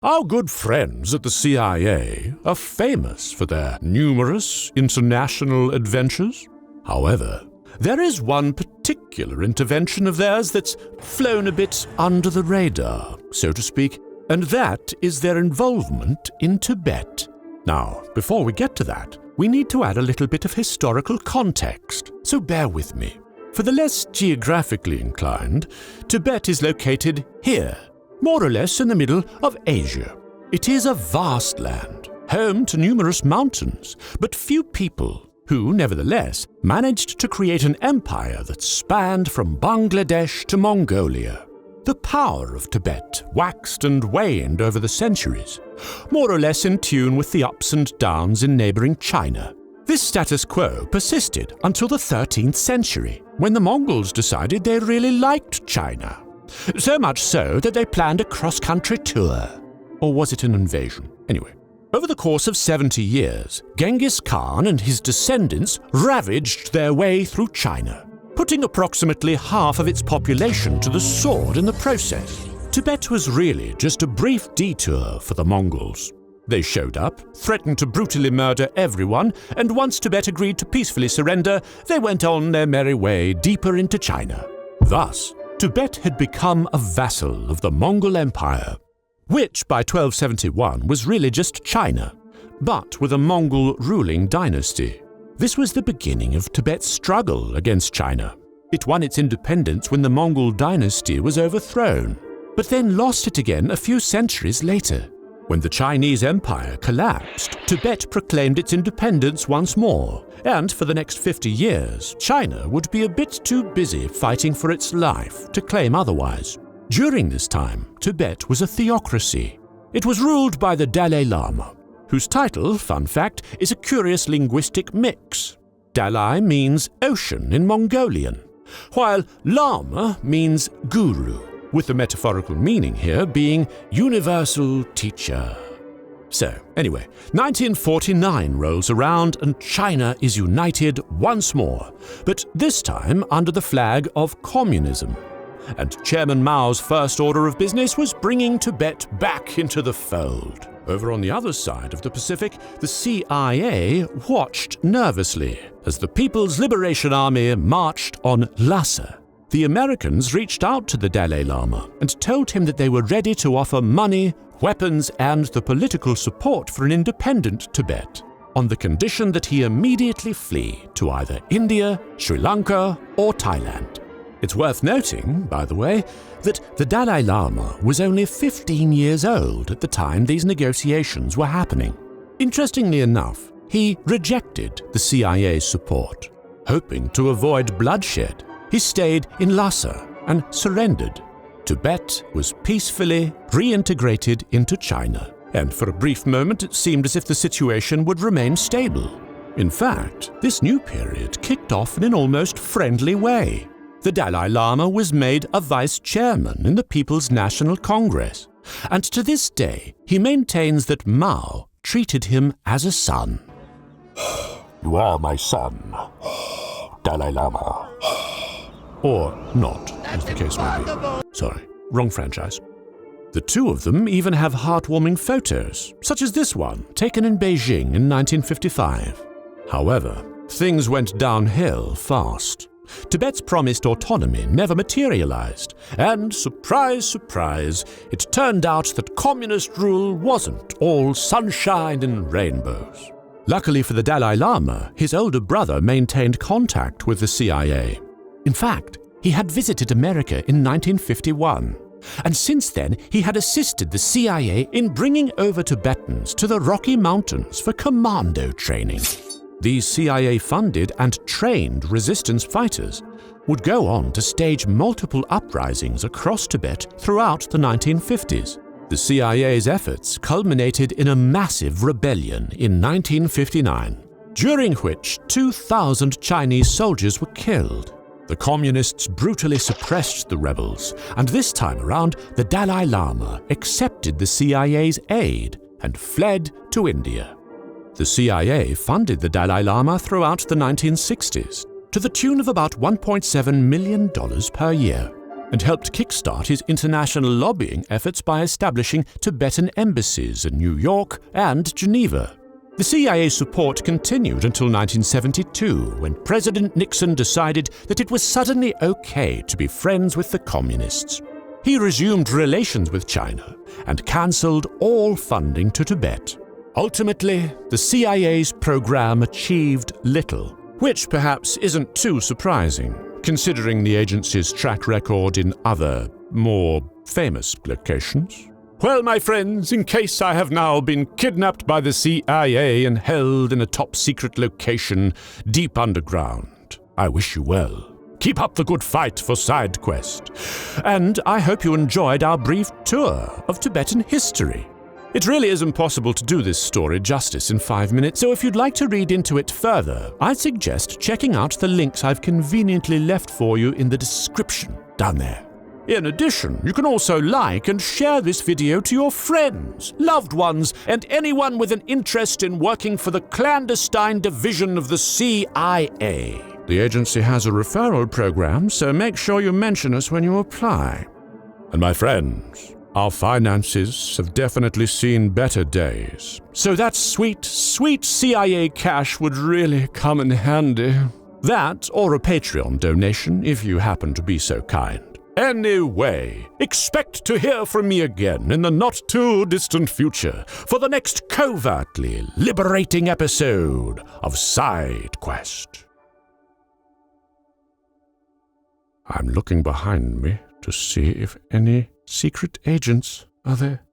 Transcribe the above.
Our good friends at the CIA are famous for their numerous international adventures. However, there is one particular intervention of theirs that's flown a bit under the radar, so to speak, and that is their involvement in Tibet. Now, before we get to that, we need to add a little bit of historical context, so bear with me. For the less geographically inclined, Tibet is located here, more or less in the middle of Asia. It is a vast land, home to numerous mountains, but few people, who, nevertheless, managed to create an empire that spanned from Bangladesh to Mongolia. The power of Tibet waxed and waned over the centuries, more or less in tune with the ups and downs in neighboring China. This status quo persisted until the 13th century, when the Mongols decided they really liked China. So much so that they planned a cross-country tour. Or was it an invasion? Anyway, over the course of 70 years, Genghis Khan and his descendants ravaged their way through China, putting approximately half of its population to the sword in the process. Tibet was really just a brief detour for the Mongols. They showed up, threatened to brutally murder everyone, and once Tibet agreed to peacefully surrender, they went on their merry way deeper into China. Thus, Tibet had become a vassal of the Mongol Empire, which by 1271 was really just China, but with a Mongol ruling dynasty. This was the beginning of Tibet's struggle against China. It won its independence when the Mongol dynasty was overthrown, but then lost it again a few centuries later. When the Chinese Empire collapsed, Tibet proclaimed its independence once more, and for the next 50 years, China would be a bit too busy fighting for its life to claim otherwise. During this time, Tibet was a theocracy. It was ruled by the Dalai Lama, whose title, fun fact, is a curious linguistic mix. Dalai means ocean in Mongolian, while Lama means guru, with the metaphorical meaning here being universal teacher. So, anyway, 1949 rolls around and China is united once more, but this time under the flag of communism. And Chairman Mao's first order of business was bringing Tibet back into the fold. Over on the other side of the Pacific, the CIA watched nervously as the People's Liberation Army marched on Lhasa. The Americans reached out to the Dalai Lama and told him that they were ready to offer money, weapons, and the political support for an independent Tibet, on the condition that he immediately flee to either India, Sri Lanka, or Thailand. It's worth noting, by the way, that the Dalai Lama was only 15 years old at the time these negotiations were happening. Interestingly enough, he rejected the CIA's support. Hoping to avoid bloodshed, he stayed in Lhasa and surrendered. Tibet was peacefully reintegrated into China, and for a brief moment it seemed as if the situation would remain stable. In fact, this new period kicked off in an almost friendly way. The Dalai Lama was made a vice chairman in the People's National Congress, and to this day he maintains that Mao treated him as a son. You are my son, Dalai Lama. Or not, as the case may be. Sorry, wrong franchise. The two of them even have heartwarming photos, such as this one, taken in Beijing in 1955. However, things went downhill fast. Tibet's promised autonomy never materialized, and surprise, surprise, it turned out that communist rule wasn't all sunshine and rainbows. Luckily for the Dalai Lama, his older brother maintained contact with the CIA. In fact, he had visited America in 1951, and since then he had assisted the CIA in bringing over Tibetans to the Rocky Mountains for commando training. These CIA-funded and trained resistance fighters would go on to stage multiple uprisings across Tibet throughout the 1950s. The CIA's efforts culminated in a massive rebellion in 1959, during which 2,000 Chinese soldiers were killed. The communists brutally suppressed the rebels, and this time around, the Dalai Lama accepted the CIA's aid and fled to India. The CIA funded the Dalai Lama throughout the 1960s, to the tune of about $1.7 million per year. and helped kickstart his international lobbying efforts by establishing Tibetan embassies in New York and Geneva. The CIA's support continued until 1972, when President Nixon decided that it was suddenly okay to be friends with the communists. He resumed relations with China and cancelled all funding to Tibet. Ultimately, the CIA's program achieved little, which perhaps isn't too surprising, considering the agency's track record in other, more famous locations. Well, my friends, in case I have now been kidnapped by the CIA and held in a top-secret location deep underground, I wish you well. Keep up the good fight for SideQuest. And I hope you enjoyed our brief tour of Tibetan history. It really is impossible to do this story justice in 5 minutes, so if you'd like to read into it further, I'd suggest checking out the links I've conveniently left for you in the description down there. In addition, you can also like and share this video to your friends, loved ones, and anyone with an interest in working for the clandestine division of the CIA. The agency has a referral program, so make sure you mention us when you apply. And my friends, our finances have definitely seen better days, so that sweet, sweet CIA cash would really come in handy. That or a Patreon donation if you happen to be so kind. Anyway, expect to hear from me again in the not-too-distant future for the next covertly liberating episode of SideQuest. I'm looking behind me to see if any secret agents are there.